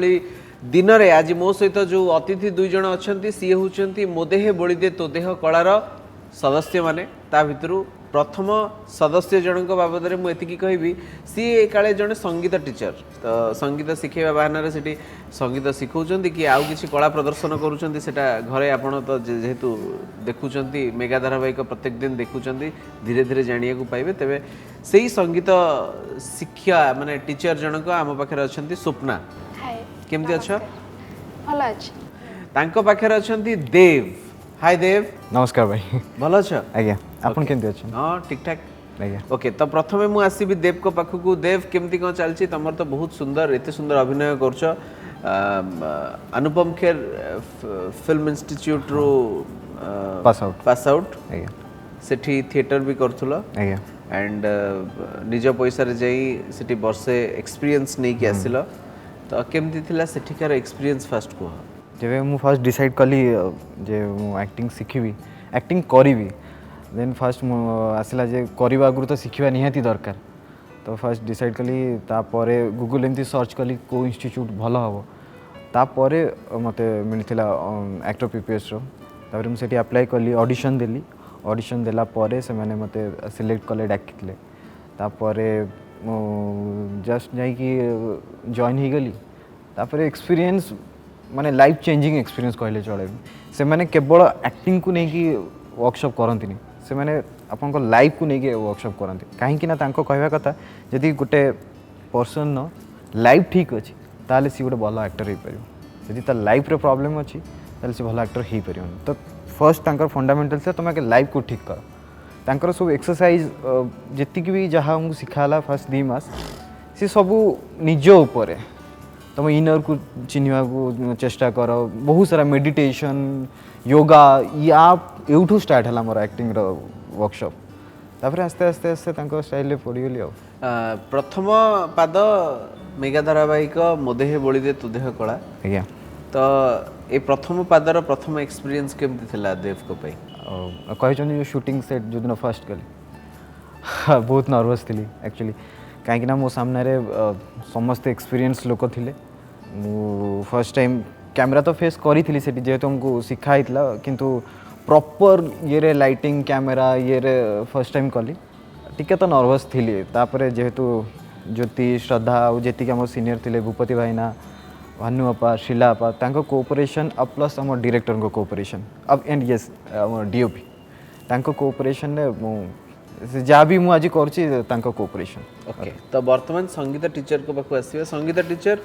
भली दिन रे आज मो सहित जो अतिथि दुई जन अच्छा सी हूँ मोदेहे बोलीदे तो देह कलार सदस्य माने ता भितरु प्रथम सदस्य जनक बाबद में मुझे कहबी सी काले जड़े संगीत टीचर तो संगीत शिखेबा बहाना से संगीत शिखौं कि आउ किसी कला प्रदर्शन करुँचा घरे आपड़ तो जेहेतु देखुं मेगा धारावाहिक प्रत्येक दिन देखुं धीरे धीरे जाना पाइबे तेरे से ही संगीत शिक्षा माने टीचर जनक आम पाखे अच्छा स्वप्ना केमती अच्छा भल अच्छे तांको पाखे अच्छा देव हाय देव नमस्कार भाई भल अच्छा आज्ञा आपन केमती अच्छे हाँ ठीक ठाक आज्ञा ओके तो प्रथमे मु आसीबी देव को पाखकू देव केमती कौन चलची तमर तो बहुत सुंदर एते सुंदर अभिनय करछ अनुपम खेर फिल्म इंस्टीट्यूट रो पास आउट आज्ञा सेठी थिएटर भी करथुला आज्ञा एंड निज पैसा रे जाई सेठी वर्षे एक्सपीरियंस नै कि आसिला तो केमती थिला सेठिकार एक्सपीरियंस फर्स्ट को जब मु फर्स्ट डिसाइड कली जे मु एक्टिंग शिखिबी एक्टिंग करिबी देन फर्स्ट आसला जे करबा आगु तो शिखिबा निहाती दरकार तो फर्स्ट डिसाइड कली तापरे गूगल एमती सर्च कली को इंस्टीट्यूट भल हम तापरे मते मिलथिला एक्टर पीपीएस रो तापर मु सेठी अप्लाई कली ऑडिशन देला परे से माने मते सिलेक्ट कले डाकिले तापरे जस्ट जाई कि जॉइन ही गली तापर एक्सपीरियंस माने लाइफ चेंजिंग एक्सपीरियंस कहले चले से माने केवल एक्टिंग को नहीं कि वर्कशॉप करंतिनी से माने आपन को लाइफ को नहीं कि वर्कशॉप करंती काहे कि ना तांको कहवा कथा यदि गोटे पर्सन न लाइफ ठीक अछि ताले सी गोटे भलो एक्टर हे परियो यदि ता लाइफ रे प्रॉब्लम अछि ताले सी भलो एक्टर हे परियो तो फर्स्ट तांकर फंडामेंटल से तुम के लाइफ को ठीक कर तांकर सब एक्सरसाइज जति भी जहाँ हमको सिखाला फर्स्ट 2 मास से सब निज ऊपर तुम इनर को चिन्हवा को चेष्टा कर बहुत सारा मेडिटेशन योगा या यूठू स्टार्ट है मोर एक्टिंग रो वर्कशॉप तापर आस्ते आस्ते आस्ते तांको स्टाइल पड़गली प्रथम पाद मेगा धारावाहिक मोदेहे बोलीदे तो देह कला आज्ञा तो ये प्रथम पादर प्रथम एक्सपीरियंस केमती थिला देव को पई कही शूटिंग सेट जो दिन फर्स्ट कली बहुत नर्वस थी एक्चुअली कहीं मो सामने रे समस्त एक्सपीरियंस लोक थिले मु फर्स्ट टाइम कैमरा तो फेस करी थी सेठी जेहेतु हमको सिखाई किंतु प्रॉपर ये रे लाइटिंग कैमरा ये रे फर्स्ट टाइम कली टिके तो नर्वस थी तापर जेहेतु ज्योति श्रद्धा और जी आम सीनियर थिले भूपति भाईना भानु अपा शीला अपा तांको कोऑपरेशन अब प्लस आम डायरेक्टर को कोऑपरेशन अब एंड यस आम डीओपी तांको कोऑपरेशन ने जहाँ भी मुझे आज करछि तांको कोऑपरेशन ओके तो वर्तमान संगीत टीचर को पाखु आसीबा संगीत टीचर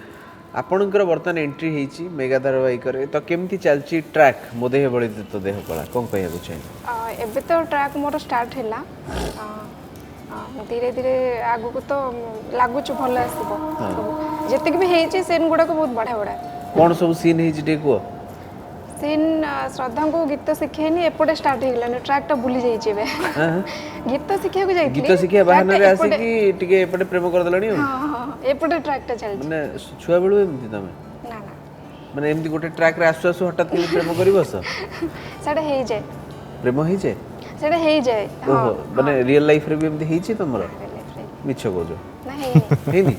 आपणकर वर्तमान एंट्री हेची मेगा धारावाहिक रे तो केमती चलची ट्रैक मोदेहे बोलीदे तो देह कला कोन कहबो चाहिए एबे तो ट्रैक मोर स्टार्ट हैला धीरे धीरे आगु को तो लागुच भल आसीबो जतिक भी हेची सीन गुडा को बहुत बढ़िया बढ़िया कौन सब सीन हेची टेको सीन श्रद्धा को गीत शिखेनी एपटे स्टार्ट हो गलानी ट्रैक टा भूली जाई जेबे गीत शिखिया को जाई गीत शिखिया बहाना रे आसी कि टिके एपटे प्रेम कर दलानी हां हां एपटे ट्रैक टा चल माने छुआ बेलु एमती तमे ना ना माने एमती गोटे ट्रैक रे आसु आसु हठात के प्रेम करिवस सेटा हेई जाय प्रेम हेई जाय सेटा हेई जाय ओहो माने रियल लाइफ रे भी एमती हेई छी तमरो मिछ कोजो ना हेई हेनी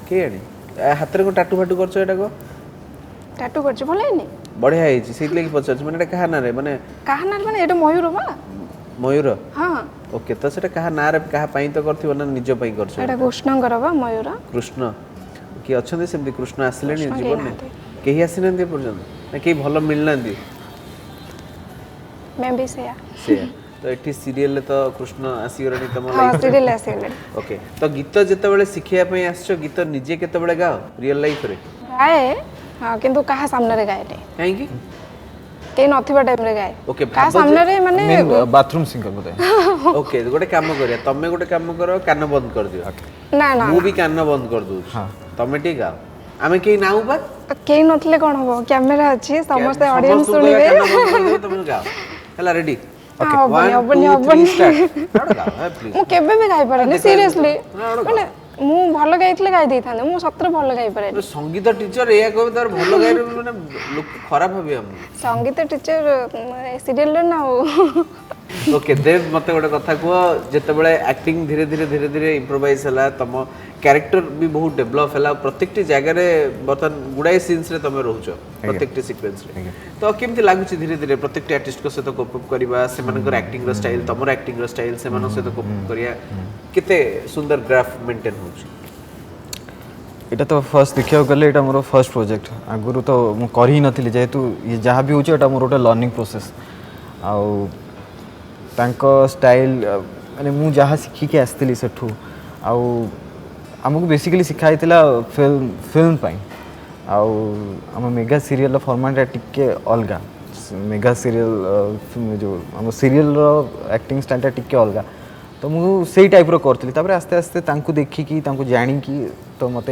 के आनी हाथ रे को टाटू फाटू करछो एटा को टाटू करछ भले हेनी बढ़िया हेची सेति लागि पचारछ माने एटा कहा ना रे माने एटा मयूर बा मयूर हां ओके तो सेटा कहा ना रे कहा पई तो करथिबो ना निज पई करछ एटा कृष्णଙ୍କର बा मयूर कृष्ण कि अछन्ते सेमति कृष्ण आसिलेनी जीवन में केही आसिनंती पर्यंत ना केही भलो मिलनांती मैं भी से तो एठी सीरियल तो कृष्ण आसीगरानी तम हां सीरियल आसीगरानी ओके तो गीत जते बेले सिखिया पई आछो गीत निजे केते बेले गाओ रियल लाइफ रे गाए हां किंतु कहा सामने रे गाए काहे की के नथिबा टाइम रे गाए ओके कहा सामने रे माने बाथरूम सिंगर बोले ओके गोटे काम करिया तमे गोटे काम करो कान बंद कर दियो ना ना मु भी कान बंद कर दू हां तमे ठीक गाओ आमे केही नाउ बा केही नथले कोन हो कैमरा अछि समस्त ऑडियंस सुनिबे तमे गाओ हला रेडी ओके 1 2 3 स्टार्ट गाओ प्लीज मु केबे भी गाई पारे सीरियसली माने मु भलो गाइतले गाई देथाने मु सत्र भलो गाई पारे संगीत टीचर एया कहबे तार भलो गाई माने लोक खराब हबे हम संगीत टीचर सीरियल ना हो ओके देव मत गोटे कथा कह जितेबाला एक्टिंग धीरे धीरे धीरे धीरे इम्प्रोवाइज है तुम क्यारेक्टर भी बहुत डेभलप है प्रत्येक जगह बर्तमान गुड़ाए सीन्स रे तुम रोच प्रत्येक सीक्वेंस रे तो केमती लगुच धीरे धीरे प्रत्येक आर्टिस्ट सहित कोपअप करवा से एक्टिंग स्टाइल तुम एक्टिंग स्टाइल से सहित कोपअप करिया केते सुंदर ग्राफ मेंटेन होउछ এটা তো ফার্স্ট দেখিବାକୁ গଲେ এটা ମୋର ଫର୍ଷ୍ଟ ପ୍ରୋଜେକ୍ଟ ଆଗରୁ ତ ମୁଁ କରି ହିଁ ନଥିଲି ଯେହେତୁ ଇଏ ଯାହା ବି ହେଉଛି ଏଇଟା ମୋର ଗୋଟେ ଲର୍ଣ୍ଣିଂ ପ୍ରୋସେସ୍ ଆଉ ତାଙ୍କ ଷ୍ଟାଇଲ୍ ମାନେ ମୁଁ ଯାହା ଶିଖିକି ଆସିଥିଲି ସେଠୁ ଆଉ ଆମକୁ ବେସିକାଲି ଶିଖା ହେଇଥିଲା ଫିଲ୍ମ ପାଇଁ ଆଉ ଆମ ମେଗା ସିରିଏଲ୍ର ଫର୍ମାଟ୍ଟା ଟିକେ ଅଲଗା ମେଗା ସିରିଏଲ୍ ଯେଉଁ ଆମ ସିରିଏଲ୍ର ଆକ୍ଟିଂ ଷ୍ଟାଇଲ୍ଟା ଟିକେ ଅଲଗା तो मुझे से टाइप्र करी तापर आस्ते आस्ते देखिकी जाणिकी तो मत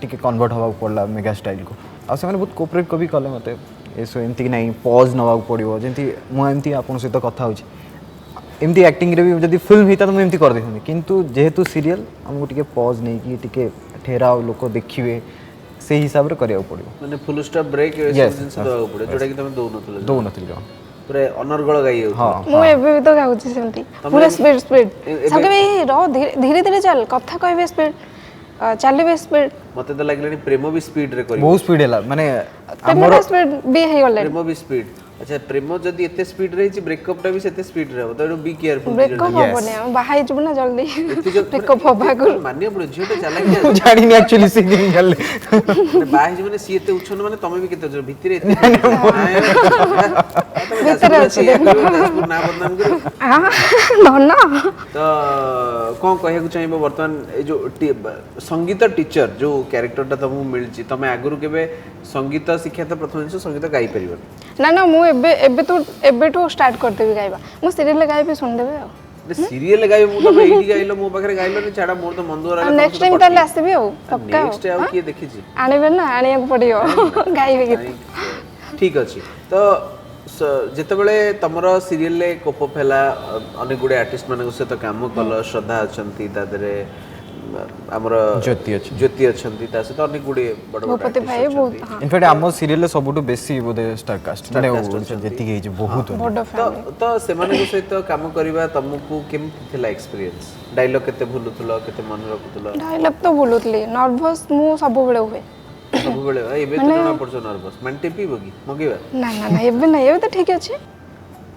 टे कन्वर्ट होगा पड़ा मेगा स्टाइल को आ से बहुत कोपरेट को भी कले मत एमती ना पज ना पड़ो जमी मुझे आप सहित कथा एमती एक्टिंग भी जब फिल्म होता तो मुझे एमती करदे किंतु जेहेतु सीरियल आमको टे पज नहीं कि ठेरा लोक देखिए से हिसाब से करा पड़ो माने फुल स्टॉप ब्रेक जिंस दवा पड़ो जोटा कि तुम दौन पूरा अनर्गल गाई मु एबे भी तो गाउची सेमती पूरा स्पीड सबके भी रो धीरे धीरे चल कथा कहबे स्पीड चलबे स्पीड मते तो लागले प्रेम भी स्पीड रे करी बहुत स्पीड हैला माने हमर स्पीड भी हे गले प्रेम भी स्पीड अच्छा प्रेम जदी एते स्पीड रही छि ब्रेकअप टा भी सेते स्पीड रे तो बी केयरफुल ब्रेकअप होबने हम बाहाई जब ना जल्दी ब्रेकअप होबा को मानियो पड़े झियोटा चला के जानी नहीं एक्चुअली सिंगिंग गले माने बाहाई जब ने सी एते उछन माने तमे भी केते भीतर एते भीतर अछि ना बदनाम करो हां धन्ना तो कोन कहया को चाहिबो वर्तमान ए जो संगीत टीचर जो कैरेक्टर टा तुमको मिलची तमे आगुरु केबे संगीत शिक्षा तो प्रथम दिन संगीत गाई परिबो ना ना मु एबे तो स्टार्ट कर देबी गाइबा मु सीरियल गाइबे सुन देबे आ सीरियल गाइबे मु तो एडी गाइलो मो पाखरे गाइलो नि छाडा मोर तो मंदुर आले नेक्स्ट टाइम ताले आसीबी आ पक्का नेक्स्ट आ किए देखि छी आनेबे ना आनिया को पड़ियो गाइबे गीत ठीक अछि तो जेतेबेले तमरो सीरियल ले कोपअप हैला अनेक गुडे आर्टिस्ट मानक सहित काम कल श्रद्धा अछंती तादरे हमर ज्योति अछंती ता सहित अनेक गुडे बड बड भूपति भाई बहुत हां इनफैक्ट हम सीरियल ले सबटु बेसी बोधे स्टार कास्ट माने जेति गई बहुत बड तो से मानक सहित काम करबा तुमको केमति थिला एक्सपीरियंस डायलॉग केते भूलुतलो केते मन रखुतलो डायलॉग तो भूलुतली नर्वस मु सब बेले हुए सब बेले एबे तो ना पड़छ नर्वस मन टेपी बगी मगेबा ना ना ना एबे तो ठीक अछि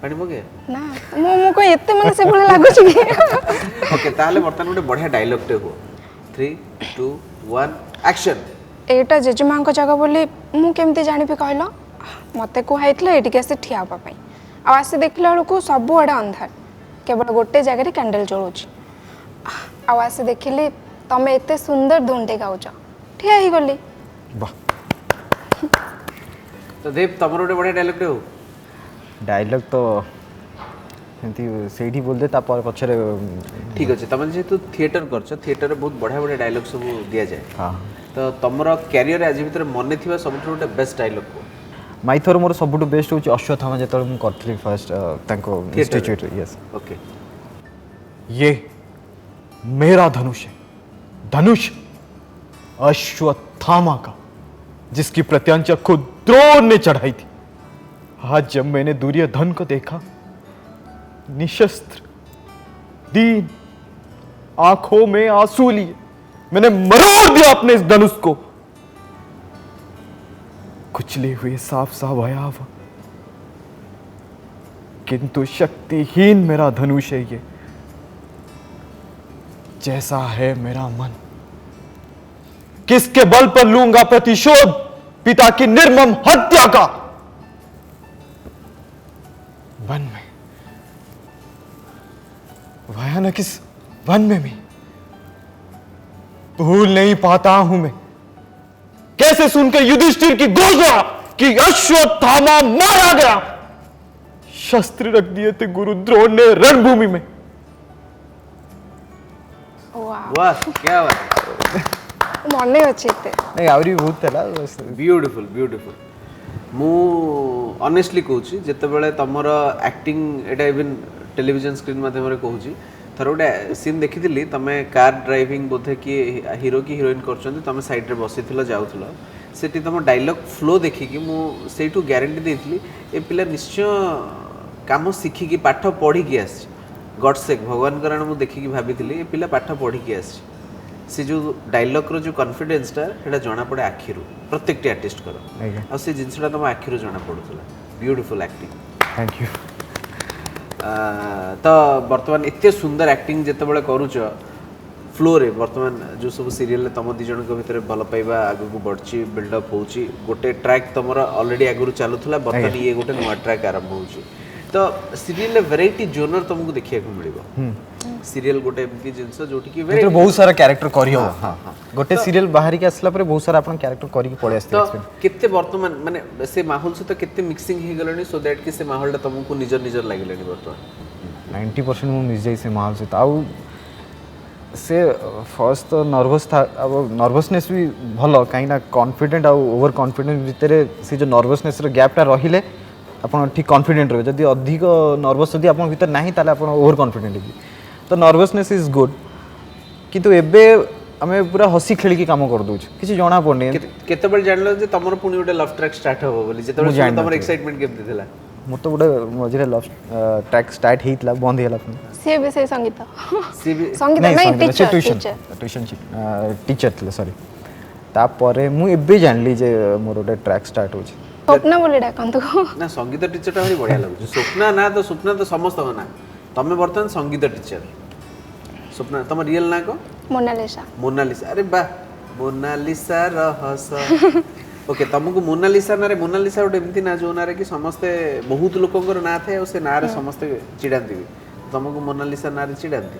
पानी मगे ना मो को एते माने से भले लागु छी ओके ताले बर्तन गोटे बढ़िया डायलॉग टे हो 3 2 1 एक्शन एटा जेजेमा को जगह बोली मु केमती जानिबी कहलो मते को हाइतले एटी के से ठिया होबा पई आ आसे देखला को सब आडा अंधार केवल गोटे जगह रे कैंडल जळुची आ आसे देखिली तमे एते सुंदर धुनटे गाउछ ठिया ही गली वाह तो देव तमरो गोटे बढ़िया डायलॉग टे हो डायलॉग तो एमती सेठी बोल दे तापर पछरे ठीक अछि तमन जेतु थिएटर करछ थिएटर रे बहुत बढ़िया बढ़िया डायलॉग सब दिया जाए हां तो तमरो कैरियर आज भीतर मने थिबा सबठो गोटे बेस्ट डायलॉग को माइथर मोर सबटु बेस्ट होची अश्वत्थामा जेतल मु करथली फर्स्ट तांको इंस्टीट्यूट यस ओके ये मेरा धनुष है धनुष अश्वत्थामा का जिसकी प्रत्यंचा खुद द्रोण ने चढ़ाई थी आज जब मैंने दुर्योधन को देखा निशस्त्र दीन आंखों में आंसू लिए मैंने मरोड़ दिया अपने इस धनुष को कुचले हुए साफ सा भयावह किंतु शक्तिहीन मेरा धनुष है ये जैसा है मेरा मन किसके बल पर लूंगा प्रतिशोध पिता की निर्मम हत्या का वन में भयानक इस वन में भी भूल नहीं पाता हूं मैं कैसे सुनकर युधिष्ठिर की घोषणा कि अश्वत्थामा मारा गया शस्त्र रख दिए थे गुरु द्रोण ने रणभूमि में वाह क्या बात मने अछि ते नहीं आवरी बहुत थला ब्यूटीफुल ब्यूटीफुल मु ऑनेस्टली कहूची जेतेबेले तमर एक्टिंग एटा इवन टेलीविजन स्क्रीन माध्यम रे कहूची थर गोटे सीन देखिथिली तमे कार ड्राइविंग बोधे कि हीरो की हीरोइन करछन्ती तमे साइड रे बसिथिलो जाउथिलो सेठी तम डायलॉग फ्लो देखिकी मु सेठू गारंटी देथिली ए पिला निश्चय काम शिखिकी पाठ पढ़ी आस गडसेक भगवान कारण मुझे देखिकी भाभी ये पिला पाठ पढ़ी आस से जो डायलॉग रो जो कॉन्फिडेंस टा जना पड़े आखिरु प्रत्येक आर्टिस्ट कर आ से जिनसटा तुम आखिरु जना पड़ुला ब्यूटीफुल एक्टिंग थैंक यू तो बर्तमान एते सुंदर एक्टिंग जेतेबेले करूछ फ्लो रे बर्तमान जो सब सीरियल तुम दी जन भितर भल पाइबा आगु को बढ़ची बिल्डअप होची गोटे ट्रैक तुमर ऑलरेडी आगु चलुला बर्तमान ये गोटे नुआ ट्रैक आरंभ होची तो सीरियल वेराइटी जोनर तुमको देखिया को मिलिबो सीरियल गोटे एमती जिंस जोटी की तो बहुत सारा कैरेक्टर करी हो गोटे सीरियल बाहर के आसला पर बहुत सारा अपन कैरेक्टर करी के पड़े आस्ते तो केते वर्तमान माने से माहौल से तो केते मिक्सिंग हे गलनी सो दैट कि से माहौल ता तुमको निजर निजर लागलेनी वर्तमान 90% मु मिस जाई से माहौल से ताऊ से फर्स्ट तो नर्वस था अब नर्वसनेस भी भलो कहीं ना कॉन्फिडेंट आ ओवर कॉन्फिडेंस भीतर से जो नर्वसनेस रो गैपटा रहिले अपन ठीक कॉन्फिडेंट रहे जदि अधिक नर्वस जदि अपन भीतर नाही ताले अपन ओवर कॉन्फिडेंट हो तो नर्वसनेस इज गुड किंतु एबे आमे पूरा हसी खेली की काम कर दोछ किछि जणा पड़ने केते बेल जानलो जे तमर पुनी गोटे लव ट्रैक स्टार्ट हो बोली जेते तमर एक्साइटमेंट केम दिथिला मोर तो गोटे मझे लव ट्रैक स्टार्ट हेतला बंद हेला से भी से संगीत सी भी संगीत नहीं टीचर ट्यूशन टीचर थे सॉरी तापरे मु एबे जानली जे मोर गोटे ट्रैक स्टार्ट होछ स्वप्न बोली डाकंतु ना संगीत टीचर टा भारी बढ़िया लागु स्वप्ना ना तो स्वप्ना तो समस्त ना तमे बर्तमान संगीत टीचर स्वप्ना तम रियल ना को मोनालिसा अरे बा मोनालिसा रहस ओके तुमको मोनालिसा ना रे मोनालिसा गोटे एमती ना जो ना रे कि समस्ते बहुत लोकंकर ना थे से ना रे समस्ते चिड़ांती भी तुमको मोनालिसा ना रे चिड़ांती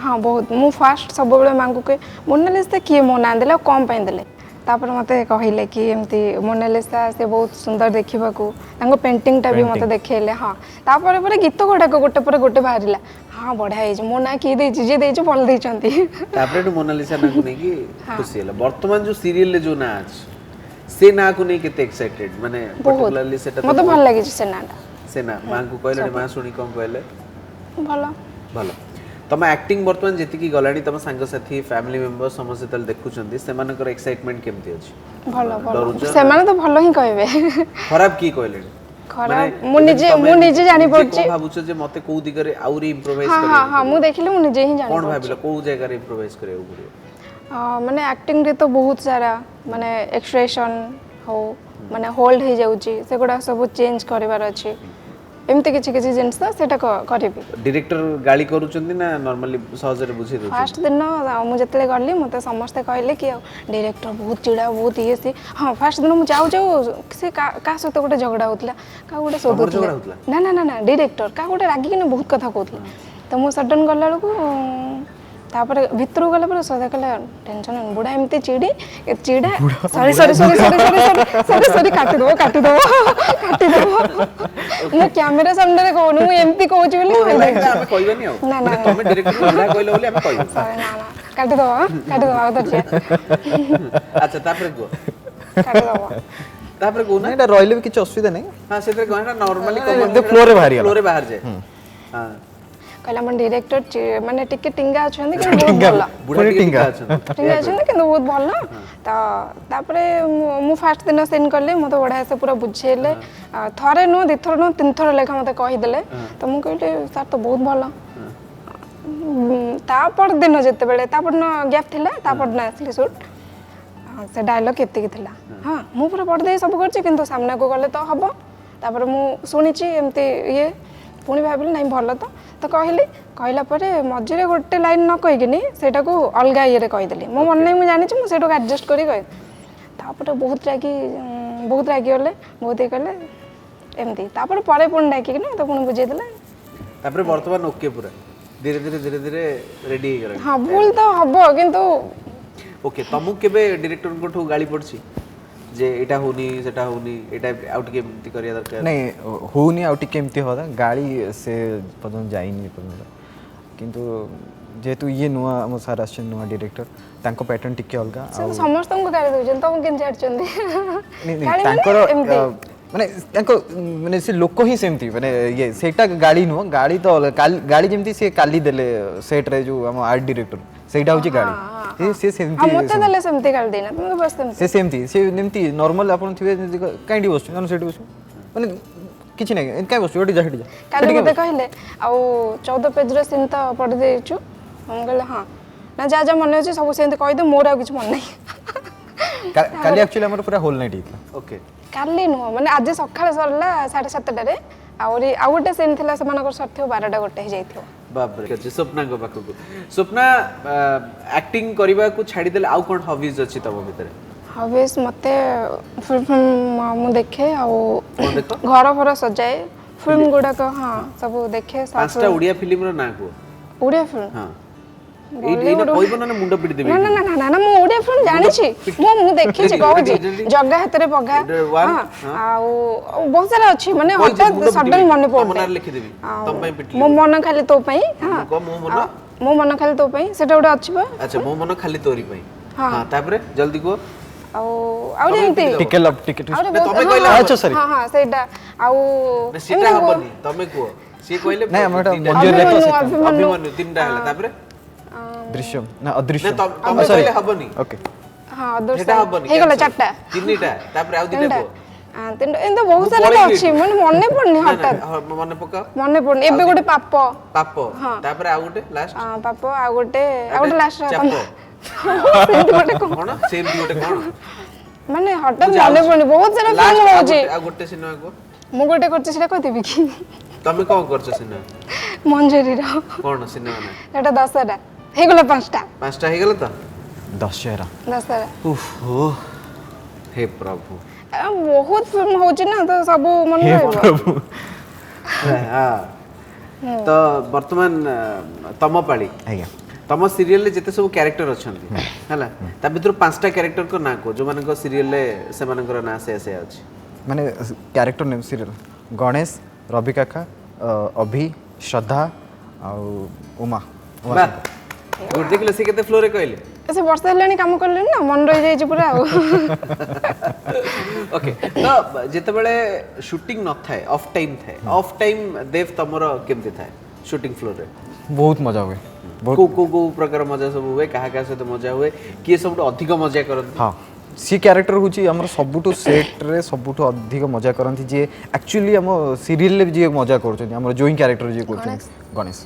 हाँ बहुत मु फास्ट सब बेले मांगू के मोनालिसा किए मो ना देले कम पाइन देले तापर मते कहिले कि एमती मोनालिसा से बहुत सुंदर देखिबा को तांको पेंटिंग टा भी मते देखेले हां तापर पर गीत गोटा को गोटे पर गोटे बाहरिला हां बढ़िया हे मो ना की दे जे दे बोल दे चंती तापर तो मोनालिसा ना को नहीं कि खुशी होला वर्तमान जो सीरियल ले जो ना आज से ना को नहीं केते एक्साइटेड माने पर्टिकुलरली सेटा मते भल लागे से नाटा से ना मां को कहले मां सुनी कम कहले भलो भलो तम एक्टिंग वर्तमान जेति की गलानी तम संग साथी फैमिली मेंबर समस्त तल देखुचंदी सेमानकर एक्साइटमेंट केमती अछि भलो भलो सेमाने तो भलो ही कहबे खराब की कहले खराब मु निजे जानि पड़छि को भाबुछ जे मते को दिगरे आउरी इंप्रोवाइज करे हां हां मु देखिले मु निजे ही जानि कोन भाबिला को जगह रे इंप्रोवाइज करे पड़ियो माने एक्टिंग रे तो बहुत सारा माने एक्सप्रेशन हो माने होल्ड हे जाउची सेगुडा सब चेंज करबार अछि एमते किछि किछि जिंस सेटा करबी डायरेक्टर गाली करूचंदी ना नॉर्मली सहज रे बुझी दउ फर्स्ट दिन मु जतले गल्ली मते समस्त कहले कि डायरेक्टर बहुत चिड़ा बहुत ये से हां फर्स्ट दिन मु जाऊ जाऊ से का सते गोटे झगड़ा होतला का गोटे सोदुतला ना ना ना ना डायरेक्टर का गोटे रागी कि बहुत कथा कहतला तो मु सडन गल्ला लको तापर भितर गला पर सदा कला टेंशन बुढ़ा एमती चिड़ी चिड़ा sorry sorry sorry sorry sorry sorry sorry काटी दो मु कैमरा सामने रे कहनु मु एमती कहउची बोली हम कहबनी हो ना ना तमे डायरेक्टर बुढ़ा कहले बोली हम कहबो सॉरी ना ना काटी दो आ तो अच्छा तापर को काटी दो तापर को ना एटा रहिले भी किछ असुविधा नहीं हां सेते कहना नॉर्मली फ्लोर रे बाहर जाए हां कहला मन डायरेक्टर माने टिके टिंगा अछन कि बहुत भला बुढ़ा टिंगा अछन टिंगा अछन कि बहुत भला तो तापरे मु फर्स्ट दिन सेंड करले मते बढा से पूरा बुझेले थरे नो दिथर नो तीन थर लेखा मते कहि देले तो मु कहले सर तो बहुत भला तापर दिन जते बेले तापर न गैप थिला तापर न असली शूट से डायलॉग केते कि थिला हां मु पूरा पढ दे सब करछि किंतु सामने को गले तो हबो तापर मु सुनिछि एमती ये पुणी भाविली नहीं भल तो कहली कहला परे मझे गोटे लाइन न कहीकिनी सेटा को अलग ये कहीदेली मो मन नहीं मुझे जानी मुझे एडजस्ट करी कह तापर बहुत रागी गले बहुत ये कले एमती तापर परे पुणी डाकिक तो पुणी बुझेदेले तापर वर्तमान ओके पूरा धीरे धीरे धीरे धीरे रेडी हो गला हां भूल तो हबो किंतु ओके तमु केबे डायरेक्टर कोठो गाली पड़छि जे एटा होनी सेटा होनी एटा आउट केमती करिया दरकार नहीं होनी आउट केमती होदा गाड़ी से पदन जाइनी पदन किंतु जेतु ये नुआ हम सारा आछन नुआ डायरेक्टर तांको पैटर्न टिके अलगा समस्त को गाली दोजन तो केन जाडचंदी नहीं तांकर माने तांको माने से लोक ही सेमती माने ये सेटा गाड़ी नुआ गाड़ी तो गाड़ी जेमती से काली देले सेट रे जो हम आर्ट डायरेक्टर सेटा होची गाड़ी से सेमती हम मते देले सेमती गाली देना तुम बस से सेमती से नेमती नॉर्मल आपण थिबे काइंडी बस जन सेट बस माने କିଛି ନାହିଁ କାଇଁ ବସିଛୁ ଏଠି ଯା ସେଠି ଯା କାଲି ମୋତେ କହିଲେ ଆଉ 14 ପେଜର ସିନ୍ ତ ପଢ଼ି ଦେଇଛୁ ମୁଁ କହିଲି ହଁ ନା ଯାହା ଯାହା ମନେ ଅଛି ସବୁ ସେମିତି କହିଦେ ମୋର ଆଉ କିଛି ମନେ ନାହିଁ କାଲି ଆକ୍ଚୁଆଲି ଆମର ପୁରା ହୋଲ୍ ନାଇଟ୍ ହେଇଥିଲା ଓକେ କାଲି ନୁହଁ ମାନେ ଆଜି ସକାଳେ ସରିଲା 7:30ରେ ଆହୁରି ଆଉ ଗୋଟେ ସିନ୍ ଥିଲା ସେମାନଙ୍କର ସରିଥିବ 12ଟା ଗୋଟେ ହେଇଯାଇଥିବ ବାପରେ ଠିକ୍ ଅଛି ସ୍ୱପ୍ନାଙ୍କ ପାଖକୁ ସ୍ୱପ୍ନା ଆକ୍ଟିଂ କରିବାକୁ ଛାଡ଼ିଦେଲେ ଆଉ କ'ଣ ହବିଜ୍ ଅଛି ତମ ଭିତରେ ହବିସ୍ ମୋତେ ଫିଲ୍ମ ମୁଁ ଦେଖେ ଆଉ କ'ଣ ଦେଖ ଘର ଫର ସଜାଏ ଫିଲ୍ମ ଗୁଡ଼ାକ ହଁ ସବୁ ଦେଖେ ପାଞ୍ଚଟା ଓଡ଼ିଆ ଫିଲ୍ମର ନାଁ କୁହ ଓଡ଼ିଆ ଫିଲ୍ମ ହଁ ଏଇଟା କହିବ ନା ମୁଣ୍ଡ ପିଟି ଦେବେ ନା ନା ନା ନା ନା ମୁଁ ଓଡ଼ିଆ ଫିଲ୍ମ ଜାଣିଛି ମୁଁ ଦେଖିଛି କହୁଛି ଜଗା ହାତରେ ପଘା ଆଉ ବହୁତ ସାରା ଅଛି ମାନେ ହଠାତ୍ ସଡନ୍ ମନେ ପଡୁନି ଲେଖିଦେବି ତମ ପାଇଁ ପିଟି ମୋ ମନ ଖାଲି ତୋ ପାଇଁ ହଁ ମୋ ମନ ଖାଲି ତୋ ପାଇଁ ସେଟା ଗୋଟେ ଅଛି ବା ଆଚ୍ଛା ମୋ ମନ ଖାଲି ତୋରି ପାଇଁ ହଁ ତାପରେ ଜଲ୍ଦି କୁହ ଆଉ ଆଉ ଏମିତି ଟିକେ ଲଭ୍ ଟିକେ ତମେ କହିଲେ ଆଚ୍ଛା ସରି ହଁ ହଁ ସେଇଟା ଆଉ ସେଟା ହବନି ତମେ କୁହ ସିଏ କହିଲେ ନାଇଁ ଆମର ଅଭିମନ୍ୟୁ ତିନିଟା ହେଲା ତାପରେ ଦୃଶ୍ୟମ ନା ଅଦୃଶ୍ୟ ତମେ କହିଲେ ହବନି ଓକେ ହଁ ସେଟା ହବନି ହେଇଗଲା ଚାରଟା ତିନିଟା ତାପରେ ଆଉ ଦିଟା କୁହ ତିନିଟା ଏମିତି ବହୁତ ସାରା ଅଛି ମାନେ ମନେ ପଡୁନି ହଠାତ୍ ମନେ ପକାଅ ମନେ ପଡୁନି ଏବେ ଗୋଟେ ପାପ ପାପ ତାପରେ ଆଉ ଗୋଟେ ଲାଷ୍ଟ ପାପ ଆଉ ଗୋଟେ ଲାଷ୍ଟ ଚାପ ସେମିତି ଗୋଟେ କଣ ସେମିତି ଗୋଟେ କଣ ମାନେ ହଠାତ୍ ମନେ ପଡୁନି ବହୁତ ସାରା ଫିଲ୍ମ ହଉଛି ଆଉ ଗୋଟେ ସିନେମା କୁହ ମୁଁ ଗୋଟେ କରିଛି ସେଟା କହିଦେବି କି ତମେ କଣ କରୁଛ ସିନେମା ମଞ୍ଜରୀର କଣ ସିନେମା ନା ସେଟା 10ଟା ହେଇଗଲା 5ଟା ହେଇଗଲା ତ ଦଶହରା ଓହୋ ହେ ପ୍ରଭୁ ବହୁତ ଫିଲ୍ମ ହଉଛି ନା ତ ସବୁ ମନେ ରହିବ ତ ବର୍ତ୍ତମାନ ତମ ପାଳି ଆଜ୍ଞା ତମ ସିରିୟଲରେ ଯେତେ ସବୁ କ୍ୟାରେକ୍ଟର ଅଛନ୍ତି ହେଲା ତା ଭିତରୁ 5ଟା କ୍ୟାରେକ୍ଟରଙ୍କ ନାଁ କୁହ ଯୋଉମାନଙ୍କ ସିରିୟଲରେ ସେମାନଙ୍କର ନାଁ ସେ ଅଛି ମାନେ କ୍ୟାରେକ୍ଟର ନେମ୍ ସିରିୟଲ ଗଣେଶ ରବି କାକା ଅଭି ଶ୍ରଦ୍ଧା ଆଉ ଉମା ଦେଖିଲେ ସେ କେତେ ଫ୍ଲୋରେ କହିଲେ ସେ ବର୍ଷା ହେଲାଣି କାମ କଲେଣି ନା ମନ ରହିଯାଇଛି ପୁରା ଆଉ ଓକେ ତ ଯେତେବେଳେ ସୁଟିଂ ନଥାଏ ଅଫ୍ ଟାଇମ୍ ଥାଏ ଅଫ୍ ଟାଇମ୍ ଦେବ ତମର କେମିତି ଥାଏ ସୁଟିଂ ଫ୍ଲୋରରେ ବହୁତ ମଜା ହୁଏ କୋଉ ପ୍ରକାର ମଜା ସବୁ ହୁଏ କାହା ସହିତ ମଜା ହୁଏ କିଏ ସବୁଠୁ ଅଧିକ ମଜା କରନ୍ତି ହଁ सी क्यारेक्टर हूँ आम सबुठ सेट्रे सबुठ अधिक मजा करती जी एक्चुअली आम सीरियल जी मजा कर जोई क्यारेक्टर जी कर गणेश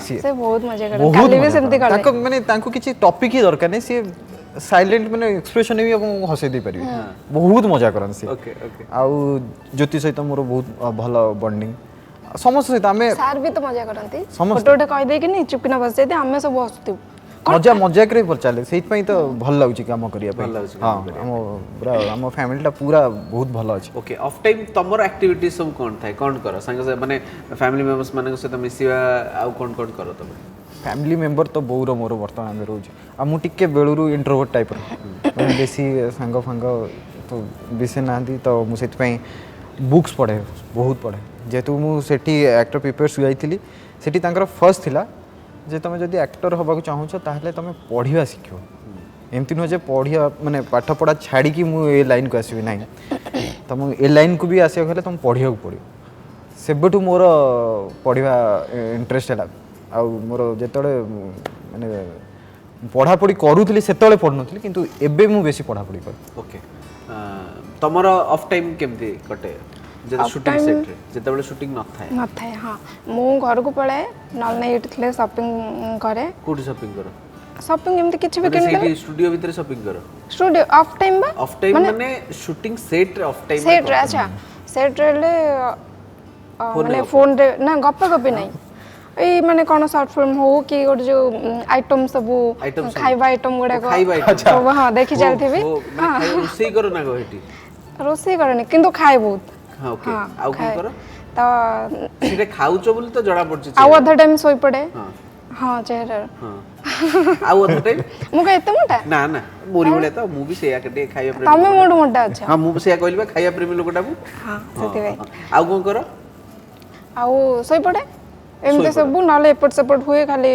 से बहुत मजा करते काली भी सेमती करते माने तांको किछि टॉपिक ही दरकार नहीं सी साइलेंट माने एक्सप्रेशन भी हसे दे पारि बहुत मजा करन सी ओके ओके आउ ज्योति सहित मोर बहुत भलो बॉन्डिंग समस्त सहित आमे सर भी तो मजा करंती फोटो कह दे कि नहीं चुपकिना बस जाते आमे सब हसती मजा मजाक रे चले से तो भल लागुची काम करिया पे हां हम पूरा हम फैमिली टा पूरा बहुत भलो अछि ओके ऑफ टाइम तमर एक्टिविटी सब कोन थाय कोन करो संग से माने फैमिली मेंबर्स माने से मिसिवा आ कोन करो तमे फैमिली मेंबर तो बहुर मोर वर्तमान में रोज आ मु टिके बेलुरु इंट्रोवर्ट टाइप रो बेसी संग फंग तो बेसी नांदी तो मु सेत पई बुक्स पढे बहुत पढे जेतु मु सेठी एक्टर प्रिपेयर सुइथिली सेठी तांकर फर्स्ट थिला जे तुम जब एक्टर होगा चाहूच ताहले तुम पढ़ा शिख एमती नुह पढ़िया माने पाठ पढ़ा छाड़ी कि मुझे लाइन को आसबि ना तुम ए लाइन को भी आसो गले तुम पढ़ा पड़ो सेबठू मोर पढ़ा इंटरेस्ट है आ मोर जो माने पढ़ापढ़ी करूली से पढ़ुनी किंतु एबे मु बेसी पढ़ापढ़ी कर ओके तमर ऑफ टाइम केमती कटे शूटिंग सेट रे जेतेबेले शूटिंग न थाए हां मु घर को पळाए नल नै एठले शॉपिंग करे कोठी शॉपिंग करो शॉपिंग एमती किछ भी किन करे स्टूडियो भीतर शॉपिंग करो स्टूडियो ऑफ टाइम बा ऑफ टाइम माने shooting set ray of time set रे अच्छा सेट रे ले माने फोन रे ना गप्पा गप्पी नै ए माने कोन शॉर्ट फिल्म हो कि गोट जो आइटम सब खाइबा आइटम गुडा को अच्छा हां देखि चलथिबी हां रोसई करो ना गो हेटी रोसई करनी किंतु खाए बहुत हां ओके आउ कोन करो तो सिरे खाउचो बोली तो जड़ा पड़छ आउ अधा टाइम सोई पड़े हां चेहरा हां आउ अधा टाइम मु का एते मोटा ना ना मोरी बळे तो मु भी सेया कटे खाइया प्रेमी तमे मोड मोटा अच्छा हां मु सेया कहलिबा खाइया प्रेमी लोकटा मु हां सेति भाई आउ कोन करो आउ सोई पड़े एमते सब नाले एपट सपोर्ट हुए खाली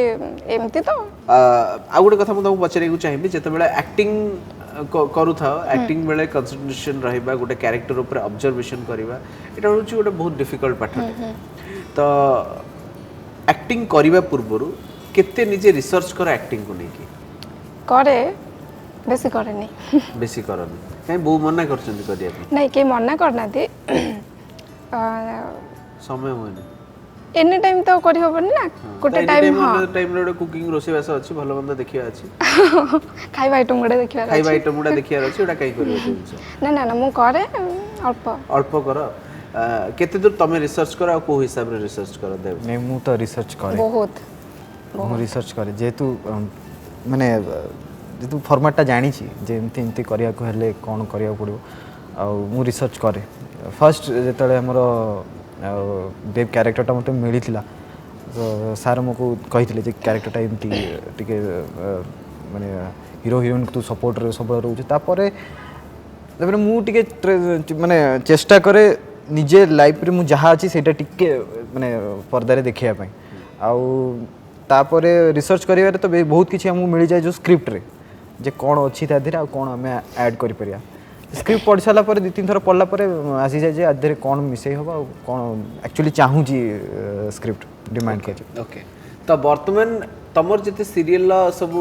एमती तो आ गोटे कथा तुमको पचारे चाहिए जितेबाला एक्टिंग करूथा एक्टिंग बेले कंसंट्रेशन रहिबा गोटे कैरेक्टर ऊपर ऑब्जर्वेशन करबा एटा होची गोटे बहुत डिफिकल्ट पाठ तो एक्टिंग करबा पूर्वरु केते निजे रिसर्च कर एक्टिंग को नेकी करे बेसी करे नहीं बेसी करनी काई बहु मना करछन करिया नहीं के मना करना थी समय हुएनि एनी टाइम तो करि होबनी ना गोटे टाइम हां टाइम रे कुकिंग रोसेबास अछि भलो मंद देखिया अछि खाଇବା आइटम गुडे देखिवा खाଇବା आइटम गुडा देखिया अछि ओडा काई करियो जिंस ना ना ना मु करे अल्प अल्प कर केते दूर तमे रिसर्च कर आ को हिसाब रे रिसर्च कर देव नहीं मु तो रिसर्च करे बहुत मु रिसर्च करे जेतु माने जेतु फॉर्मेटटा जानी छी जे एमती एमती करिया को हेले कोन करिया पड़ो आ मु रिसर्च करे फर्स्ट जेतले हमरो देव कैरेक्टरटा मते मिलिथिला तो सर मको कहिथिले जे कैरेक्टरटा एमती टिके माने हीरो हीरोइन तू सपोर्ट रे सब रहउछ तापरे तापरे मु टिके माने चेष्टा करे निजे लाइफ रे मु जहा अछि सेटा टिके माने पर्दा रे देखिया पई आउ तापरे रिसर्च करिवारे तो बहुत किछि हमु मिल जाय जो स्क्रिप्ट रे जे कोन अछि ता धीरे आ कोन हमें ऐड करि परिया स्क्रिप्ट पढ़ साला पर 2-3 थर पढ़ला पर आसी जाय जे आधरे कोन मिसई होबा कोन एक्चुअली चाहू जी स्क्रिप्ट डिमांड कर ओके तो वर्तमान तमर जते सीरियल सब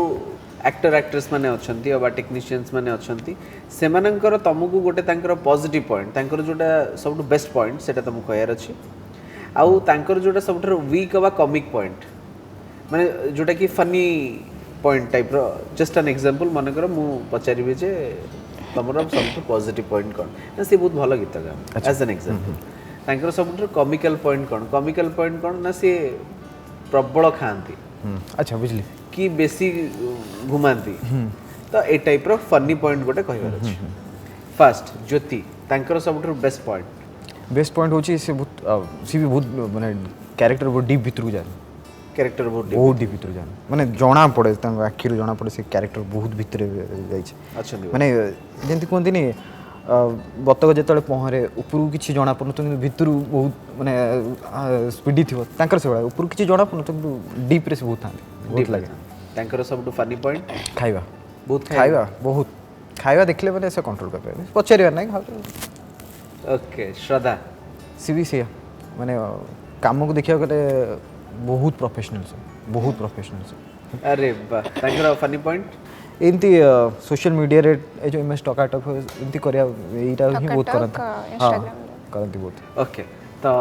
एक्टर एक्ट्रेस माने अछंती अबा टेक्नीशियंस माने अछंती सेमानंकर तमकु गोटे तांकर पॉजिटिव पॉइंट तांकर जोटा सबटु बेस्ट पॉइंट सेटा तमु कहयार अछि आउ तांकर जोटा सबटु वीक अबा कॉमिक पॉइंट माने जोटा कि फनी पॉइंट टाइप रो जस्ट एन एग्जांपल माने कर मु पचारिबे जे तमरो सबटु पॉजिटिव पॉइंट कोन ना से बहुत भलो गीत गा एज एन एग्जांपल तांकर सबटु कॉमिकल पॉइंट कोन ना से प्रबल खांती अच्छा बुझली कि बेसी घुमाती तो ए टाइप रो फनी पॉइंट गोटे कहबार अछि फर्स्ट ज्योति तांकर सबटु बेस्ट पॉइंट होची से बहुत सी भी बहुत माने कैरेक्टर बहुत डीप भीतर जाय कैरेक्टर बहुत डीप भीतर जाय माने जणा पड़े तांग आखिर जणा पड़े से कैरेक्टर बहुत भीतर जाय छै अच्छा माने जेंति कोनती नि बतक जेतले पहरे उपरु किछि जणा पड़न तो भीतर बहुत माने स्पीडी थिबो तांकर से उपरु किछि जणा पड़न तो डीप रे से बहुत थांती बहुत लागे तांकर सबटु फनी पॉइंट खाइबा बहुत बहुत खाइबा देखले माने से कंट्रोल कर पाए पछरिया नै ओके श्रद्धा सीबी से माने काम को देखिया गले बहुत प्रोफेशनल से अरे वाह तांकर फनी पॉइंट एमती सोशल मीडिया रे ए जो इमेज टॉक एमती करिया एटा ही बहुत करत इंस्टाग्राम करंती बहुत ओके तो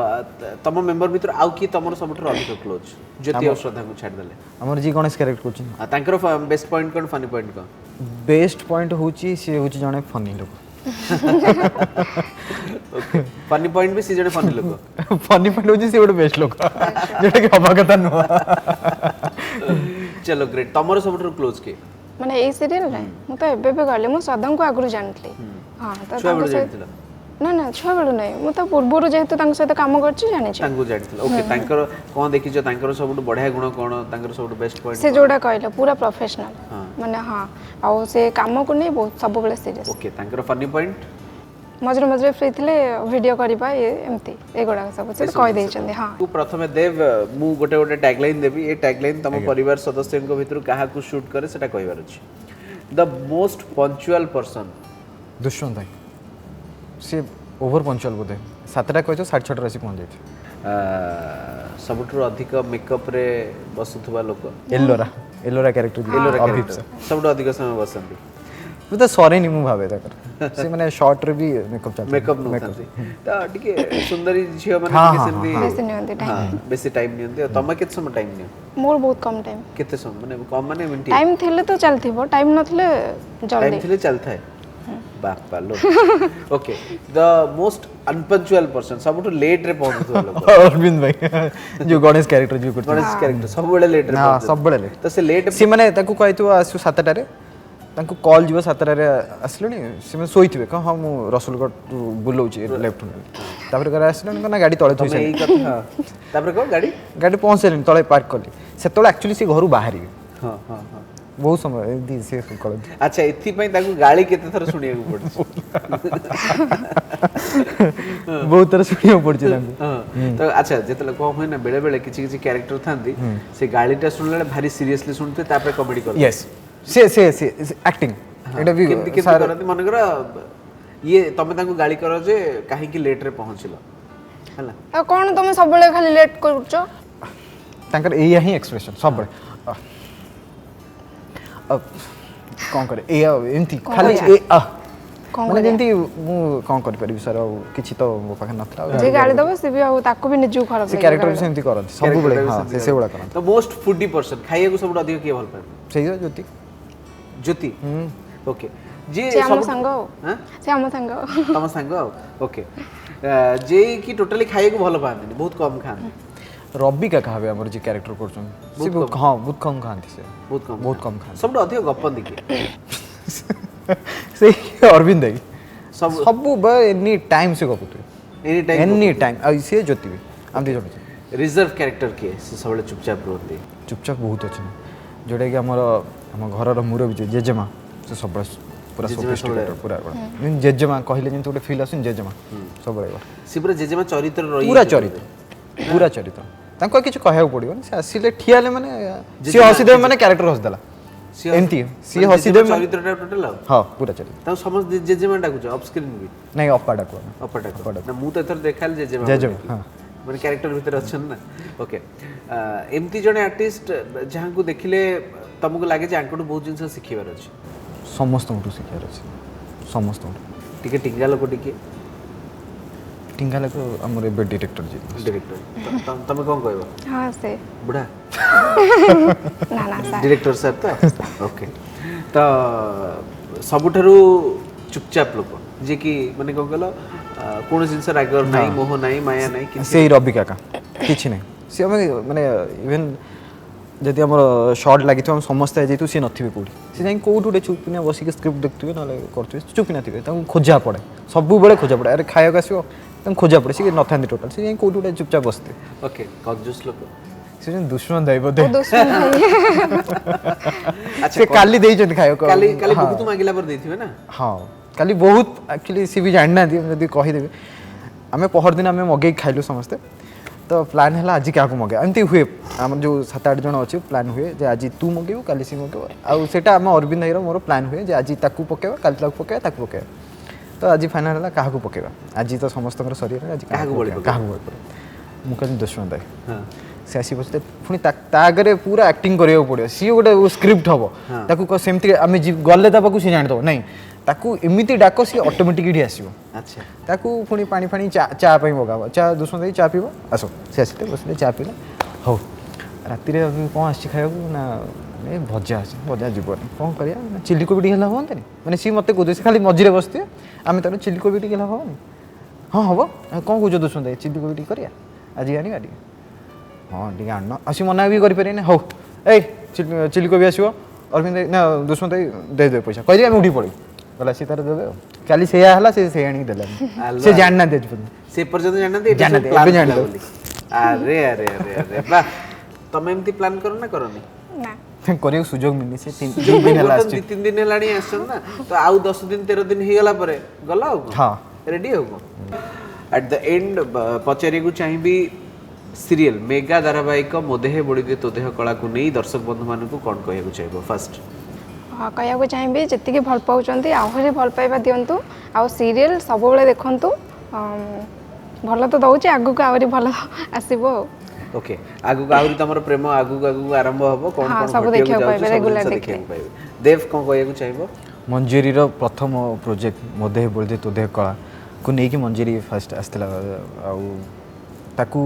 तम मेंबर भीतर आउ की तमर सबटु अधिक क्लोज ज्योति और श्रद्धा को छाड़ देले हमर जी गणेश कैरेक्टर कोची तांकर बेस्ट पॉइंट कोन फनी पॉइंट कोन बेस्ट पॉइंट होची से होची जने फनी लोक ओके फनी पॉइंट भी सी जने फनी लोक फनी पॉइंट होची से गोटे बेस्ट लोक जेटा कि हवा कथा न चलो ग्रेट तमर सबटु क्लोज के माने ए सीरियल रे मु तो एबे बे गले मु सदम को आगरु जानथली हां तो छुआ जानथिला ना ना छुआ बेलु नै मु तो पूर्वरु जेहेतु तांग सहित काम करछि जानि छी तांगु जानथिला ओके तांकर कोन देखिजो तांकर सबटु बढ़िया गुण कोन तांकर सबटु बेस्ट पॉइंट से जोडा कहले पूरा प्रोफेशनल माने हां आ से काम को नै बहुत सब बेले सीरियस ओके तांकर फनी पॉइंट मजरे मजरे फ्री थिले वीडियो करबा एमती एगोडा सब से कहि दै छथि हां तू प्रथमे देव मु गोटे गोटे टैगलाइन देबी ए टैगलाइन तम परिवार सदस्यन भितर काहा को शूट करे सेटा कहबार अछि the most punctual person Dushyant भाई से ओवर पंक्चुअल बोधे 7टा कहतो 6:30 रासी पहुंच जाय सबठु अधिक मेकअप रे बसुथबा लोक एलोरा कैरेक्टर सबठु अधिक समय बसंती मु तो सॉरी नहीं मु भावे तकर से माने शॉर्ट रे भी मेकअप चलता मेकअप न करती त टिके सुंदरी झियो माने टिके सेमती बेसी नै होंदी टाइम बेसी टाइम नहीं होंदी तमे केत समय टाइम नहीं मोर बहुत कम टाइम केते समय माने कम माने मिनिट टाइम थिले तो चलथिबो टाइम नथिले जल्दी टाइम थिले चलता है बाप लो okay the most unpunctual person सबटु लेट रे पहुंचतो लोक अरविंद भाई जो गणेश कैरेक्टर जो करते गणेश कैरेक्टर सब बेले लेट रे हां सब बेले लेट तो से लेट से माने ताकू कहतो आसु 7टा रे ताकू कॉल जीव 7टा रे आसलनी से में सोइथिबे क हम रसुलगढ़ बुलौची लेफ्ट तापर करे आसलन ना गाड़ी तळे थोइसे एई कथा तापर को गाड़ी पहुंचेलिन तळे पार्क करली सेतोळे एक्चुअली से घरु बाहरी हां हां हां बहुत समय दी से कर अच्छा इथि पई ताकू गाली केते थर सुनिया को पड़छ बहुत तरह सुनिया पड़छ ताकू तो अच्छा जेतले को होय ना बेले बेले किछि किछि कैरेक्टर थांदी से गालीटा सुनले भारी सीरियसली सुनते तापर कॉमेडी कर यस से एक्टिंग एटा भी केमति करती मन कर ये तमे ताकू गाली करो जे काहे की लेट रे पहुंचलो हला आ कोन तमे सब बेले खाली लेट करछो तांकर एया ही एक्सप्रेशन सब बेले अब कौन करे ए एमती खाली ए कौन ମାନେ ଯେମିତି ମୁଁ କ'ଣ କରିପାରିବି ସାର୍ ଆଉ କିଛି ତ ମୋ ପାଖରେ ନଥିଲା जे गाड़ी दबो से भी ଆଉ ତାକୁ ବି ନିଜକୁ ଖରାପ ସେ କ୍ୟାରେକ୍ଟର ବି ସେମିତି କରନ୍ତି ସବୁବେଳେ ହଁ ସେ ସେଇଭଳିଆ କରନ୍ତି ତ ମୋଷ୍ଟ ଫୁଡି पर्सन ଖାଇବାକୁ ସବୁଠୁ ଅଧିକ କିଏ ଭଲ ପାଏ ସେଇ ଜ୍ୟୋତି ଜ୍ୟୋତି ଓକେ ଯେ ସେ ଆମ ସାଙ୍ଗ ଆଉ ହାଁ ସେ ଆମ ସାଙ୍ଗ ତମ ସାଙ୍ଗ ଆଉ ଓକେ ଯେ କି ଟୋଟାଲି ଖାଇବାକୁ ଭଲ ପାଆନ୍ତିନି ବହୁତ କମ ଖାଆନ୍ତି ରବି କାକା ହେବେ ଆମର ଯେ କ୍ୟାରେକ୍ଟର କରୁଛନ୍ତି ସେ ହଁ ବହୁତ କମ୍ ଖାଆନ୍ତି ସେ ବହୁତ କମ୍ ଖାଆନ୍ତି ସବୁଠୁ ଅଧିକ ଗପନ୍ତି କିଏ ସେଇ ଅରବିନ୍ଦ ଭାଇ ସବୁ ସବୁବେଳେ ଏନି ଟାଇମ୍ ସେ ଗପୁଥିବେ ଏନି ଟାଇମ୍ ଆଉ ସିଏ ଜ୍ୟୋତି ବି ଆମେ ଦୁଇ ଜଣ ରିଜର୍ଭ କ୍ୟାରେକ୍ଟର କିଏ ସେ ସବୁବେଳେ ଚୁପଚାପ ରୁହନ୍ତି ଚୁପଚାପ ବହୁତ ଅଛନ୍ତି ଯେଉଁଟାକି ଆମର ଆମ ଘରର ମୁରବୀ ଯେ ଜେଜେମା ସେ ସବୁବେଳେ ପୁରା ସଫିଷ୍ଟିକେଟେଡ୍ ପୁରା ଜେଜେମା କହିଲେ ଯେମିତି ଗୋଟେ ଫିଲ୍ ଆସୁନି ଜେଜେମା ସବୁବେଳେ ସେ ପୁରା ଜେଜେମା ଚରିତ୍ର ରହି ପୁରା ଚରିତ୍ର ତାଙ୍କୁ ଆଉ କିଛି କହିବାକୁ ପଡ଼ିବନି ସେ ଆସିଲେ ଠିଆ ହେଲେ ମାନେ ସିଏ ହସିଦେବେ ମାନେ କ୍ୟାରେକ୍ଟର ହସିଦେଲା ଏମିତି ସିଏ ହସିଦେବେ ଚରିତ୍ରଟା ଟୋଟାଲ ହଁ ପୁରା ଚରିତ୍ର ତାଙ୍କୁ ସମସ୍ତେ ଜେଜେମା ଡାକୁଛ ଅଫ୍ ସ୍କ୍ରିନ୍ ବି ନାଇଁ ଅପା ଡାକୁ ଅପା ଡାକୁ ନା ମୁଁ ତ ଏଥର ଦେଖାଲି ଜେଜେମା ହଁ ମାନେ କ୍ୟାରେକ୍ଟର ଭିତରେ ଅଛନ୍ତି ନା ଓକେ ଏମିତି ଜଣେ ଆର୍ଟିଷ୍ଟ ଯାହାଙ୍କୁ ଦେଖିଲେ ତମକୁ ଲାଗେ ଯେ ଆଙ୍କଠୁ ବହୁତ ଜିନିଷ ଶିଖିବାର ଅଛି ସମସ୍ତଙ୍କଠୁ ଶିଖିବାର ଅଛି ସମସ୍ତଙ୍କଠୁ ଟିକେ ଟିଙ୍ଗା ଲୋକ ଟିକେ ଟିଙ୍ଗା ଲୋକ ଆମର ଏବେ ଡିରେକ୍ଟର ଯିଏ ଡିରେକ୍ଟର ତମେ କ'ଣ କହିବ ହଁ ସେ ବୁଢ଼ା ନା ନା ସାର୍ ଡିରେକ୍ଟର ସାର୍ ତ ଓକେ ତ ସବୁଠାରୁ ଚୁପଚାପ ଲୋକ ଯିଏକି ମାନେ କ'ଣ କହିଲ କୌଣସି ଜିନିଷ ରାଗ ନାହିଁ ମୋହ ନାହିଁ ମାୟା ନାହିଁ କିଛି ସେଇ ରବି କାକା କିଛି ନାହିଁ ସିଏ ଆମେ ମାନେ ଇଭେନ୍ ଯଦି ଆମର ସର୍ଟ ଲାଗିଥିବ ଆମେ ସମସ୍ତେ ଯାଇଥିବୁ ସିଏ ନଥିବେ କେଉଁଠି ସେ ଯାଇକି କେଉଁଠି ଗୋଟେ ଚୁପିନା ବସିକି ସ୍କ୍ରିପ୍ଟ ଦେଖୁଥିବେ ନହେଲେ କରୁଥିବେ ଚୁପିନା ଥିବେ ତାଙ୍କୁ ଖୋଜା ପଡ଼େ ସବୁବେଳେ ଖୋଜା ପଡ଼େ ଆରେ ଖାଇବାକୁ ଆସିବ ତାଙ୍କୁ ଖୋଜା ପଡ଼େ ସିଏ ନଥାନ୍ତି ଟୋଟାଲ୍ ସେ ଯାଇକି କେଉଁଠି ଗୋଟେ ଚୁପଚାପ ବସିଥିବେ ଓକେ କଞ୍ଜୁସ ଲୋକ ସେ ଦୁଶ୍ମନ ଦାଇ ବୋଧେ ଆଚ୍ଛା ସେ କାଲି ଦେଇଛନ୍ତି ଖାଇବାକୁ କାଲି କାଲି ବହୁତ ମାଗିଲା ପରେ ଦେଇଥିବେ ନା ହଁ କାଲି ବହୁତ ଆକ୍ଚୁଆଲି ସିଏ ବି ଜାଣିନାହାନ୍ତି ଯଦି କହିଦେବେ ଆମେ ପହରଦିନ ଆମେ ମଗେଇକି ଖାଇଲୁ ସମସ୍ତେ ତ ପ୍ଲାନ୍ ହେଲା ଆଜି କାହାକୁ ମଗେଇବା ଏମିତି ହୁଏ ଆମର ଯେଉଁ 7-8 ଜଣ ଅଛି ପ୍ଲାନ୍ ହୁଏ ଯେ ଆଜି ତୁ ମଗେଇବୁ କାଲି ସିଏ ମଗେଇବ ଆଉ ସେଇଟା ଆମ ଅରବିନ୍ଦ ଭାଇର ମୋର ପ୍ଲାନ୍ ହୁଏ ଯେ ଆଜି ତାକୁ ପକେଇବା କାଲି ତାକୁ ପକେଇବା ତାକୁ ପକେଇବା ତ ଆଜି ଫାଇନାଲ୍ ହେଲା କାହାକୁ ପକେଇବା ଆଜି ତ ସମସ୍ତଙ୍କର ସରିଗଲା ଆଜି କାହାକୁ ବଳି ପକେଇବା ମୁଁ କହିଲି ଦୁଶ୍ମନ ଦାଇ ସେ ଆସି ବସିଲେ ପୁଣି ତା ଆଗରେ ପୁରା ଆକ୍ଟିଂ କରିବାକୁ ପଡ଼ିବ ସିଏ ଗୋଟେ ସ୍କ୍ରିପ୍ଟ ହେବ ତାକୁ ସେମିତି ଆମେ ଗଲେ ତା ପାଖକୁ ସିଏ ଜାଣିଦେବ ନାଇଁ ତାକୁ ଏମିତି ଡାକ ସିଏ ଅଟୋମେଟିକ୍ ଏଠି ଆସିବ ଆଚ୍ଛା ତାକୁ ପୁଣି ପାଣି ଫାଣି ଚା ପାଇଁ ମଗାବ ଚା ଦୁଶ୍ମନ ଦେଇ ଚା ପିଇବ ଆସ ସେ ଆସିଲେ ବସିଲେ ଚା ପିଇଲେ ହଉ ରାତିରେ କ'ଣ ଆସିଛି ଖାଇବାକୁ ନା ଏ ଭଜା ଅଛି ଭଜା ଯିବନି କ'ଣ କରିବା ନା ଚିଲି କୋବି ଟିକେ ହେଲା ହୁଅନ୍ତାନି ମାନେ ସିଏ ମୋତେ କହୁଥିବେ ସେ ଖାଲି ମଝିରେ ବସିଥିବେ ଆମେ ତାର ଚିଲି କୋବି ଟିକେ ହେଲା ହେବନି ହଁ ହେବ କ'ଣ କହୁଛ ଦୁଶ୍ମନ ଦେଇ ଚିଲି କୋବି ଟିକେ କରିବା ଆଜି ଆଣିବା ଟିକେ ହଁ ଟିକେ ଆଣନ ଆଉ ସିଏ ମନା ବି କରିପାରିବେନି ହଉ ଏଇ ଚିଲି କୋବି ଆସିବ ଅରବିନ୍ଦ ନା ଦୁଶ୍ମନ ଦେଇ ଦେଇଦେବେ ପଇସା କହିଦେବେ ଆମେ ଉଠି ପଡ଼ିବୁ ଗଲା ସିଏ ତାର ଦେବେ ଆଉ କାଲି ସେଇଆ ହେଲା ସେ ଆଣିକି ଦେଲାନି ସେ ଜାଣିନାହାନ୍ତି ଆଜି ପର୍ଯ୍ୟନ୍ତ ସେ ପର୍ଯ୍ୟନ୍ତ ଜାଣିନାହାନ୍ତି ଏବେ ଜାଣିଦେବେ ଆରେ ଆରେ ଆରେ ଆରେ ବାଃ ତମେ ଏମିତି ପ୍ଲାନ୍ କର ନା କରନି ନା କରିବାକୁ ସୁଯୋଗ ମିଳିନି ସେ 3 ଦିନ ହେଲା ଆସିଛି 2-3 ଦିନ ହେଲାଣି ଆସିଛନ୍ତି ନା ତ ଆଉ 10 ଦିନ 13 ଦିନ ହେଇଗଲା ପରେ ଗଲା ଆଉ ହଁ ରେଡି ଆଉ କ'ଣ ଆଟ୍ ଦ ଏଣ୍ଡ ପଚାରିବାକୁ ଚାହିଁବି ସିରିଏଲ୍ ମେଗା ଧାରାବାହିକ ମୋ ଦେହେ ବୋଳିଦିଏ ତୋ ଦେହ କଳାକୁ ନେଇ ଦର୍ଶକ ବନ୍ଧୁମାନଙ୍କୁ କ'ଣ କହିବାକୁ ଚାହିଁବ ଫାଷ୍ଟ କହିବାକୁ ଚାହିଁବି ଯେତିକି ଭଲ ପାଉଛନ୍ତି ଆହୁରି ଭଲ ପାଇବା ଦିଅନ୍ତୁ ଆଉ ସିରିଏଲ୍ ସବୁବେଳେ ଦେଖନ୍ତୁ ଭଲ ତ ଦେଉଛି ଆଗକୁ ଆହୁରି ଭଲ ଆସିବ ଆଉ ଓକେ ଆଗକୁ ଆହୁରି ତମର ପ୍ରେମ ଆଗକୁ ଆରମ୍ଭ ହେବ କ'ଣ କ'ଣ ସବୁ ଦେଖିବାକୁ ପାଇବେ ରେଗୁଲାର ଦେଖିବାକୁ ପାଇବେ ଦେବ କ'ଣ କହିବାକୁ ଚାହିଁବ ମଞ୍ଜୁରୀର ପ୍ରଥମ ପ୍ରୋଜେକ୍ଟ ମୋ ଦେହ ବୋଳିଦିଏ ତୋ ଦେହ କଳାକୁ ନେଇକି ମଞ୍ଜୁରୀ ଫାଷ୍ଟ ଆସିଥିଲା ଆଉ ତାକୁ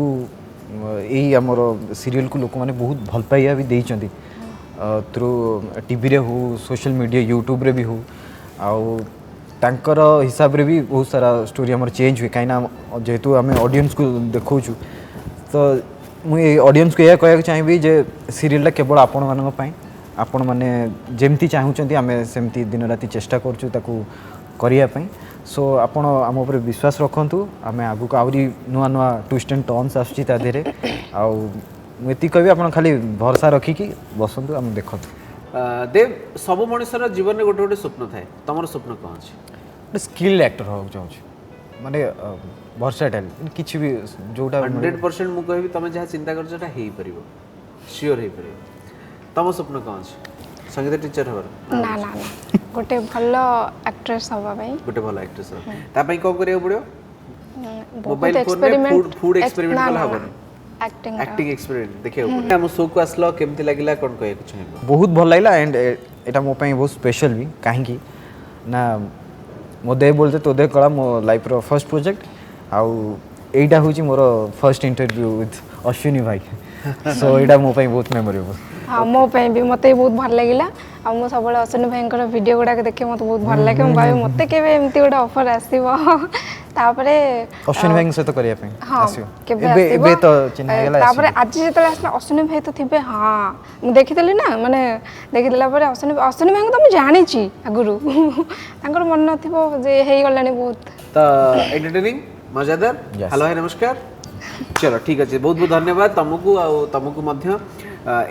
ଏଇ ଆମର ସିରିଏଲ୍କୁ ଲୋକମାନେ ବହୁତ ଭଲ ପାଇବା ବି ଦେଇଛନ୍ତି थ्रू टीवी रे हो सोशल मीडिया यूट्यूब रे भी हो आउ तांकर हिसाब रे भी बहुत सारा स्टोरी हमर चेंज हुए कहीं जेहेतु आम ऑडियंस को देखु तो मुझे ऑडियंस को यह कहना चाहिए जे सीरियलटा केवल आपण मानक पई आपण माने जेमती चाहूचंती आमे सेमती दिन राति चेष्टा करछु ताकू करिया पई सो आपण आम ऊपर विश्वास रखंतु आमे आगु को आउरी नुआ नुआ ट्विस्ट एंड टर्न्स आछी ता देरे आउ मुझे कह आप खाली भरोसा रखिकी बसतु आम देखु देव सब मनुष्यर जीवन में गोटे गोटे स्वप्न थाए तुम स्वप्न कौन अच्छे गोटे स्किल एक्टर हाँ चाहूँ माने वर्साटाइल किसी भी जोटा 100% मु कहबी तुम जहाँ चिंता कर सियोर हो पार तुम स्वप्न कौन अच्छे संगीत टीचर हबार ना ना ना गोटे भल एक्ट्रेस हवा गोटे भल एक्ट्रेस तापाई कौन करिया पड़ियो मोबाइल फोन में फूड एक्सपेरिमेंट कला हबनी एक्टिंग एक्सपीरियंस देखियो हम शो को आसलो केमती लागिला कोन कहय कुछ बहुत भल लागला एंड एटा मो पई बहुत स्पेशल भी काहे कि ना मो दे बोलते तो दे कला मो लाइफ रो फर्स्ट प्रोजेक्ट आउ एटा होची more first interview with Ashwini भाई सो एटा मो पई बहुत मेमोरेबल हाँ मो पे भी मत बहुत भल लगे आ मु सब अश्विनी भाई वीडियो गुड़ाक देखे मत बहुत भल लगे भाई मत के एमती गोटे ऑफर आसो तापरे अश्विनी भाई सहित करिया पे हाँ आसियो केबे एबे तो चिन्ह गेला तापरे आज जेतले आसला अश्विनी भाई तो थिबे हाँ मु देखितली ना माने देखितला परे अश्विनी भाई को तो मु जानि छी आगुरु तांकर मन नथिबो जे हेई गलानी बहुत तो एंटरटेनिंग मजेदार Yes. हेलो हाय नमस्कार चलो ठीक अच्छे बहुत बहुत धन्यवाद तुमको तुमको मध्य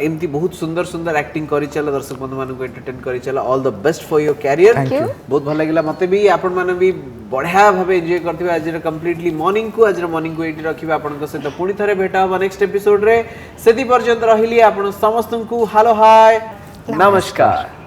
एमती बहुत सुंदर सुंदर एक्टिंग करी चलो दर्शक बंधु मानक एंटरटेन करी चलो all the best for your career Thank you. बहुत भल लगिला मते भी आपण माने भी बढ़िया भाबे एंजॉय करथिबे आज कंप्लीटली मॉर्निंग को एटी रखिबे आपन सहित पुणी थरे भेटा हबा नेक्स्ट एपिसोड रे सेति पर्यंत रहिली आपण समस्त को हेलो हाय नमस्कार।